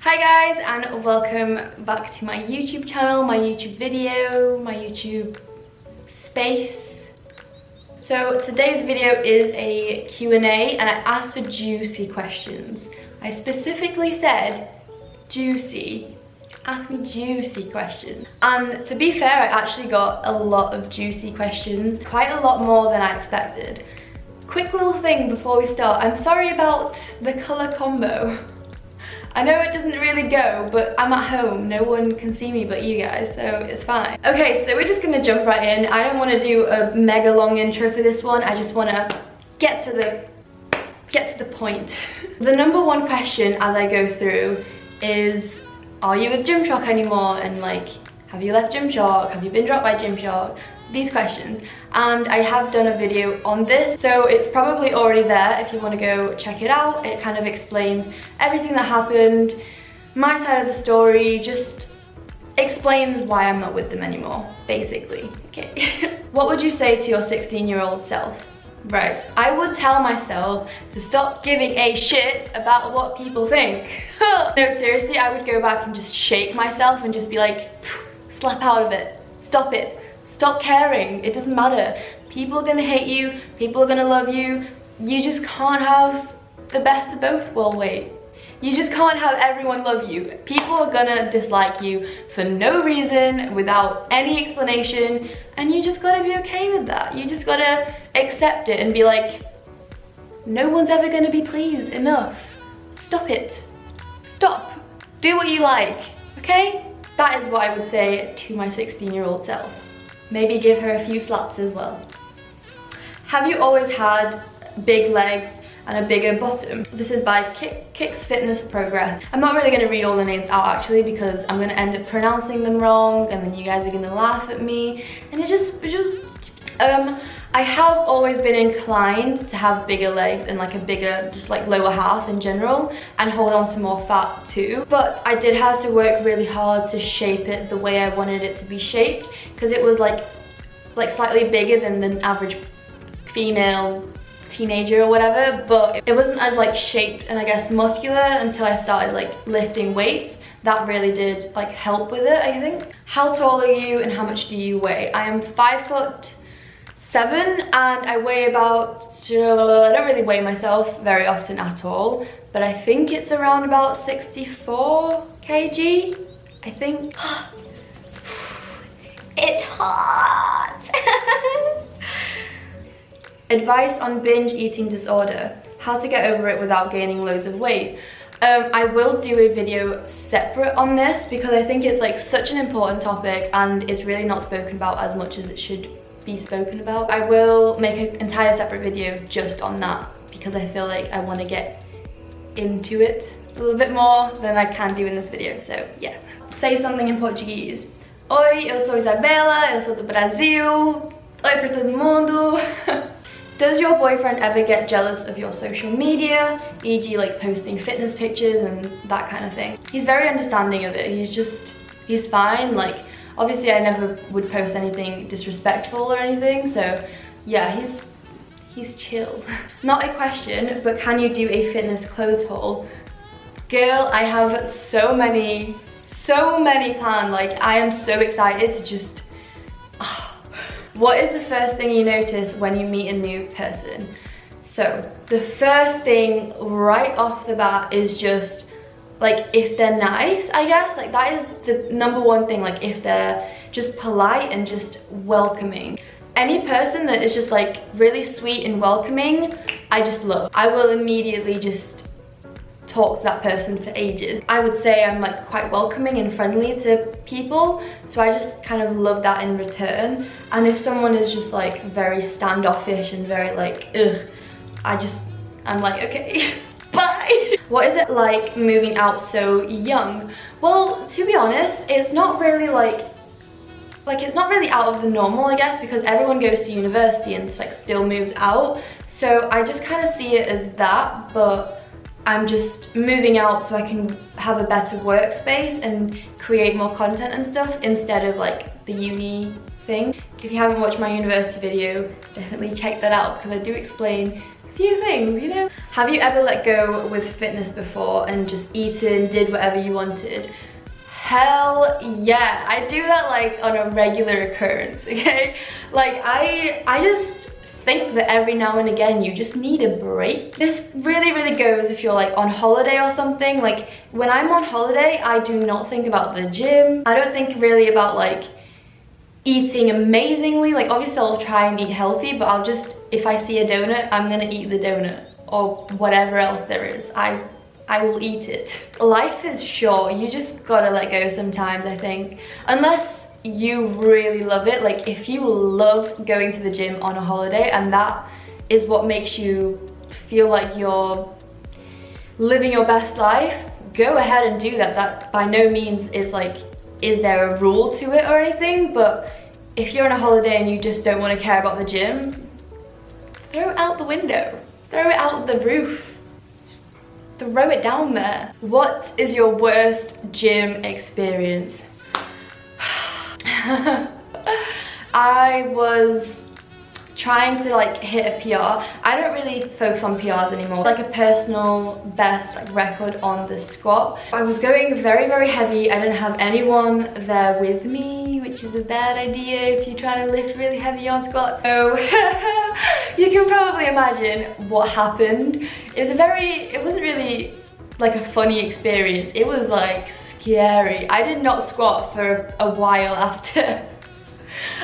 Hi guys, and welcome back to my YouTube channel, my YouTube video, my YouTube space. So today's video is a Q&A and I asked for juicy questions. I specifically said juicy. Ask me juicy questions. And to be fair, I actually got a lot of juicy questions, quite a lot more than I expected. Quick little thing before we start, I'm sorry about the colour combo. I know it doesn't really go, but I'm at home. No one can see me but you guys, so it's fine. Okay, so we're just gonna jump right in. I don't want to do a mega long intro for this one. I just want to get to the point. The number one question as I go through is, are you with Gymshark anymore? And like, have you left Gymshark? Have you been dropped by Gymshark? These questions. And I have done a video on this, so it's probably already there if you want to go check it out. It kind of explains everything that happened, my side of the story, just explains why I'm not with them anymore, basically. Okay. What would you say to your 16-year-old self? Right, I would tell myself to stop giving a shit about what people think. No, seriously, I would go back and just shake myself and just be like, slap out of it, stop it. Stop caring, it doesn't matter. People are gonna hate you, people are gonna love you. You just can't have the best of both. Well, wait. You just can't have everyone love you. People are gonna dislike you for no reason, without any explanation, and you just gotta be okay with that. You just gotta accept it and be like, no one's ever gonna be pleased enough. Stop it. Stop. Do what you like, okay? That is what I would say to my 16-year-old self. Maybe give her a few slaps as well. Have you always had big legs and a bigger bottom? This is by Kicks Fitness Progress. I'm not really going to read all the names out actually because I'm going to end up pronouncing them wrong and then you guys are going to laugh at me. And I have always been inclined to have bigger legs and like a bigger, just like lower half in general, and hold on to more fat too. But I did have to work really hard to shape it the way I wanted it to be shaped, because it was like slightly bigger than the average female teenager or whatever, but it wasn't as like shaped and I guess muscular until I started like lifting weights. That really did like help with it, I think. How tall are you and how much do you weigh? I am 5'7" and I weigh about, I don't really weigh myself very often at all, but I think it's around about 64 kg, I think. It's hot. Advice on binge eating disorder. How to get over it without gaining loads of weight. I will do a video separate on this because I think it's like such an important topic and it's really not spoken about as much as it should be spoken about. I will make an entire separate video just on that because I feel like I want to get into it a little bit more than I can do in this video, so yeah. Say something in Portuguese. Oi, eu sou Isabela, eu sou do Brasil. Oi para todo mundo. Does your boyfriend ever get jealous of your social media, e.g. like posting fitness pictures and that kind of thing? He's very understanding of it. He's fine. Like, obviously I never would post anything disrespectful or anything, so yeah, he's chill. Not a question, but can you do a fitness clothes haul? Girl, I have so many planned. Like, I am so excited to just... What is the first thing you notice when you meet a new person? So, the first thing right off the bat is just, like, if they're nice, I guess. Like, that is the number one thing, like, if they're just polite and just welcoming. Any person that is just, like, really sweet and welcoming, I just love. I will immediately just talk to that person for ages. I would say I'm like quite welcoming and friendly to people, so I just kind of love that in return. And if someone is just like very standoffish and very like ugh, I'm like, okay, bye. What is it like moving out so young? Well, to be honest, it's not really like it's not really out of the normal, I guess, because everyone goes to university and like still moves out. So I just kind of see it as that, but I'm just moving out so I can have a better workspace and create more content and stuff instead of like the uni thing. If you haven't watched my university video, definitely check that out because I do explain few things, you know? Have you ever let go with fitness before and just eaten, did whatever you wanted? Hell yeah, I do that like on a regular occurrence, okay? Like I just think that every now and again you just need a break. This really goes if you're like on holiday or something. Like when I'm on holiday, I do not think about the gym. I don't think really about like eating amazingly. Like obviously I'll try and eat healthy, but I'll just, if I see a donut, I'm gonna eat the donut or whatever else there is. I will eat it. Life is short, you just gotta let go sometimes, I think. Unless you really love it, like if you love going to the gym on a holiday and that is what makes you feel like you're living your best life, go ahead and do that. That by no means is like, is there a rule to it or anything, but if you're on a holiday and you just don't want to care about the gym, throw it out the window, throw it out the roof. Throw it down there. What is your worst gym experience? I was trying to like hit a PR. I don't really focus on PRs anymore. Like a personal best like record on the squat. I was going very heavy. I didn't have anyone there with me, which is a bad idea if you're trying to lift really heavy on squats. So you can probably imagine what happened. It wasn't really like a funny experience. It was like scary. I did not squat for a while after.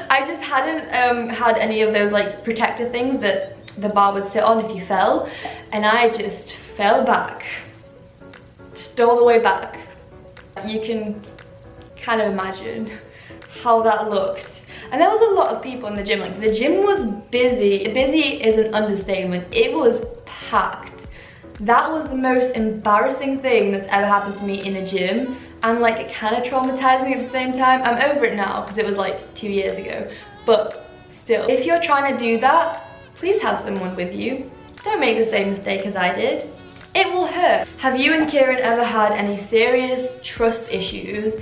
I just hadn't had any of those like protector things that the bar would sit on if you fell, and I just fell back, just all the way back. You can kind of imagine how that looked. And there was a lot of people in the gym. Like the gym was busy. Busy is an understatement. It was packed. That was the most embarrassing thing that's ever happened to me in a gym. And like it kind of traumatized me at the same time. I'm over it now because it was like 2 years ago. But still, if you're trying to do that, please have someone with you. Don't make the same mistake as I did. It will hurt. Have you and Kieran ever had any serious trust issues?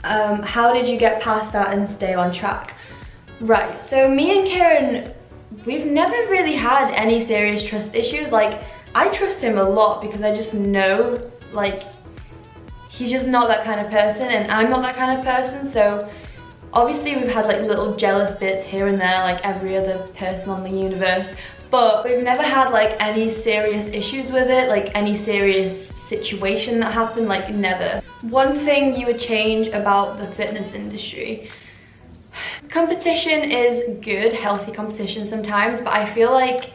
How did you get past that and stay on track? Right, so me and Kieran, we've never really had any serious trust issues. Like, I trust him a lot because I just know, like, he's just not that kind of person and I'm not that kind of person. So obviously we've had like little jealous bits here and there, like every other person on the universe, but we've never had like any serious issues with it, like any serious situation that happened, like never. One thing you would change about the fitness industry. Competition is good, healthy competition sometimes, but I feel like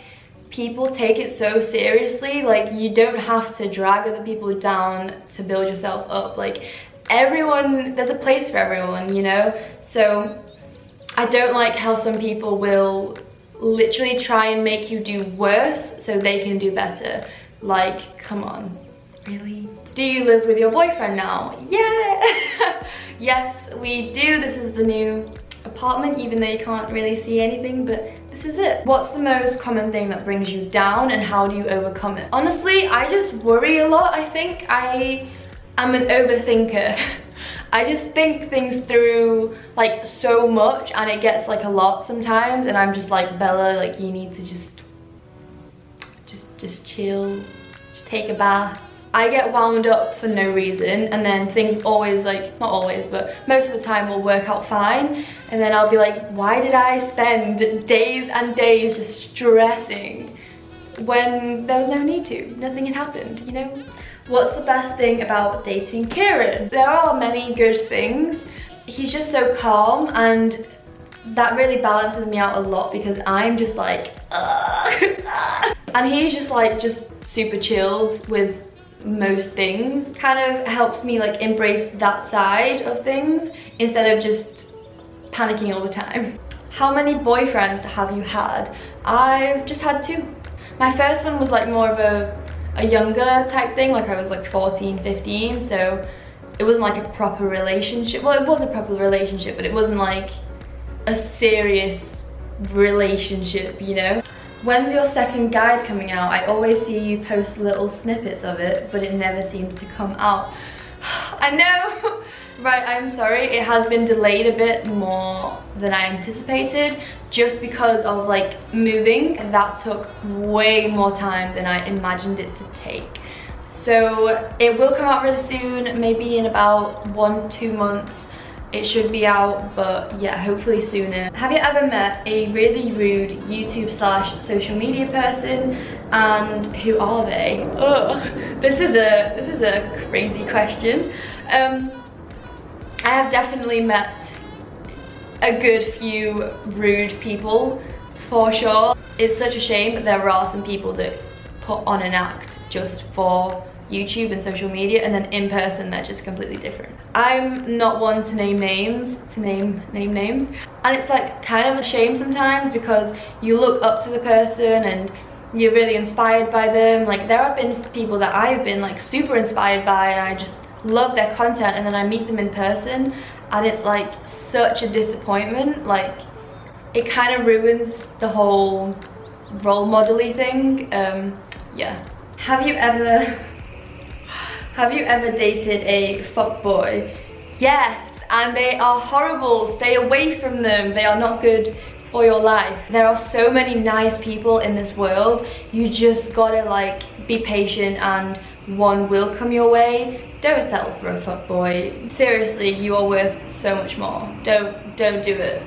people take it so seriously. Like you don't have to drag other people down to build yourself up. Like everyone, there's a place for everyone, you know? So I don't like how some people will literally try and make you do worse so they can do better. Like, come on, really? Do you live with your boyfriend now? Yeah! Yes, we do. This is the new apartment, even though you can't really see anything, but this is it. What's the most common thing that brings you down and how do you overcome it? Honestly, I just worry a lot. I think I am an overthinker. I just think things through like so much and it gets like a lot sometimes, and I'm just like, Bella, like you need to just chill, just take a bath. I get wound up for no reason, and then things always, like, not always, but most of the time will work out fine. And then I'll be like, why did I spend days and days just stressing when there was no need to? Nothing had happened, you know? What's the best thing about dating Kieran? There are many good things. He's just so calm, and that really balances me out a lot because I'm just like, and he's just like, just super chilled with most things. Kind of helps me like embrace that side of things instead of just panicking all the time. How many boyfriends have you had? I've just had 2. My first one was like more of a younger type thing, like I was like 14, 15, so it wasn't like a proper relationship. Well, it was a proper relationship, but it wasn't like a serious relationship, you know? When's your second guide coming out? I always see you post little snippets of it, but it never seems to come out. I know. Right, I'm sorry. It has been delayed a bit more than I anticipated just because of like moving. That took way more time than I imagined it to take. So it will come out really soon, maybe in about 1-2 months. It should be out, but yeah, hopefully sooner. Have you ever met a really rude YouTube/social media person, and who are they? Oh, this is a crazy question. I have definitely met a good few rude people, for sure. It's such a shame that there are some people that put on an act just for YouTube and social media, and then in person they're just completely different. I'm not one to name names, name names, and it's like kind of a shame sometimes because you look up to the person and you're really inspired by them. Like there have been people that I've been like super inspired by and I just love their content, and then I meet them in person and it's like such a disappointment. Like it kind of ruins the whole role model-y thing. Yeah. Have you ever dated a fuckboy? Yes, and they are horrible. Stay away from them. They are not good for your life. There are so many nice people in this world. You just gotta like be patient and one will come your way. Don't settle for a fuckboy. Seriously, you are worth so much more. Don't do it.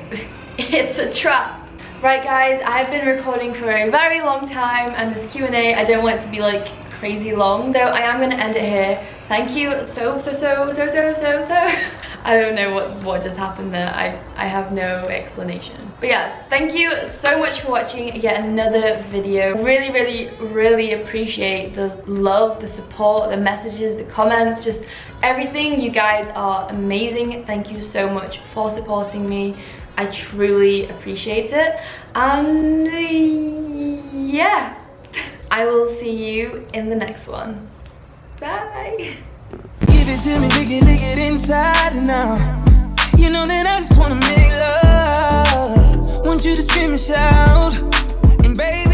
It's a trap. Right guys, I've been recording for a very long time and this Q&A, I don't want it to be like crazy long, so I am going to end it here. Thank you so I don't know what just happened there. I have no explanation, but yeah, thank you so much for watching yet another video. Really appreciate the love, the support, the messages, the comments, just everything. You guys are amazing. Thank you so much for supporting me. I truly appreciate it, and yeah, I will see you in the next one. Bye. Give it to me, lick it inside and out. You know that I just wanna make love. Want you to scream and shout, and baby